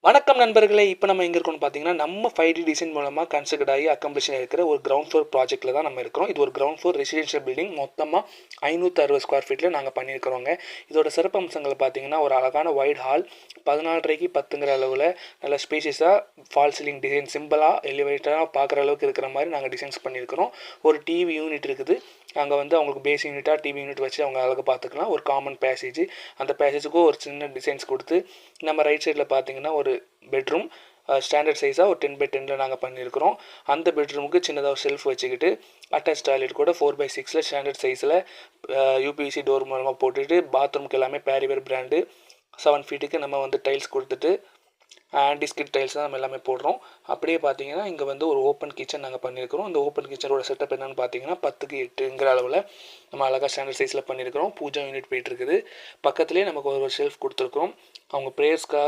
வணக்கம் நண்பர்களே. இப்போ நம்ம எங்கே இருக்கோம்னு பார்த்தீங்கன்னா, நம்ம 5D டிசைன் மூலமாக கன்ஸ்ட்ரக்ட் ஆகி அக்கம்ப்ளிஷன் இருக்கிற ஒரு கிரவுண்ட் ஃப்ளோர் ப்ராஜெக்ட்டில் தான் நம்ம இருக்கிறோம். இது ஒரு கிரவுண்ட் ஃப்ளோர் ரெசிடென்ஷியல் பில்டிங். மொத்தமாக 560 ஸ்கொயர் ஃபீட்டில் நாங்கள் பண்ணியிருக்கிறோங்க. இதோட சிறப்பு அம்சங்கள் பார்த்தீங்கன்னா, ஒரு அழகான வைட் ஹால், 14:30க்கு 10ங்கிற அளவில் நல்ல ஸ்பேஷியஸாக ஃபால் சீலிங் டிசைன் சிம்பிளாக எலிவேட்டராக பார்க்குற அளவுக்கு இருக்கிற மாதிரி நாங்கள் டிசைன்ஸ் பண்ணியிருக்கிறோம். ஒரு டிவி யூனிட் இருக்குது. அங்கே வந்து அவங்களுக்கு பேஸ் யூனிட்டாக டிவி யூனிட் வச்சு அவங்க அழகாக பார்த்துக்கலாம். ஒரு காமன் பேசேஜ், அந்த பேசேஜுக்கும் ஒரு சின்ன டிசைன்ஸ் கொடுத்து, நம்ம ரைட் சைடில் பார்த்தீங்கன்னா ஒரு பெட்ரூம் ஸ்டாண்டர்ட் சைஸாக ஒரு 10x10 நாங்கள் பண்ணியிருக்கிறோம். அந்த பெட்ரூமுக்கு சின்னதாக ஒரு செல்ஃப் வச்சுக்கிட்டு அட்டாச் டாய்லெட் கூட 4x6 ஸ்டாண்டர்ட் சைஸில் யூபிவிசி டோர் மூலமாக போட்டுட்டு, பாத்ரூமுக்கு எல்லாமே பேரிவேர் பிராண்டு 7 ஃபீட்டுக்கு நம்ம வந்து டைல்ஸ் கொடுத்துட்டு டிஸ்கிட் டைல்ஸ் தான் நம்ம எல்லாமே போடுறோம். அப்படியே பார்த்தீங்கன்னா இங்கே வந்து ஒரு ஓப்பன் கிச்சன் நாங்கள் பண்ணியிருக்கிறோம். இந்த ஓப்பன் கிச்சனோட செட்டப் என்னென்னு பார்த்தீங்கன்னா 10x8ங்கிற அளவில் நம்ம அழகாக ஸ்டாண்டர்ட் சைஸில் பண்ணியிருக்கிறோம். பூஜா யூனிட் போயிட்டுருக்குது. பக்கத்துலேயே நமக்கு ஒரு ஷெல்ஃப் கொடுத்துருக்கோம். அவங்க ப்ரேயர்ஸ்க்காக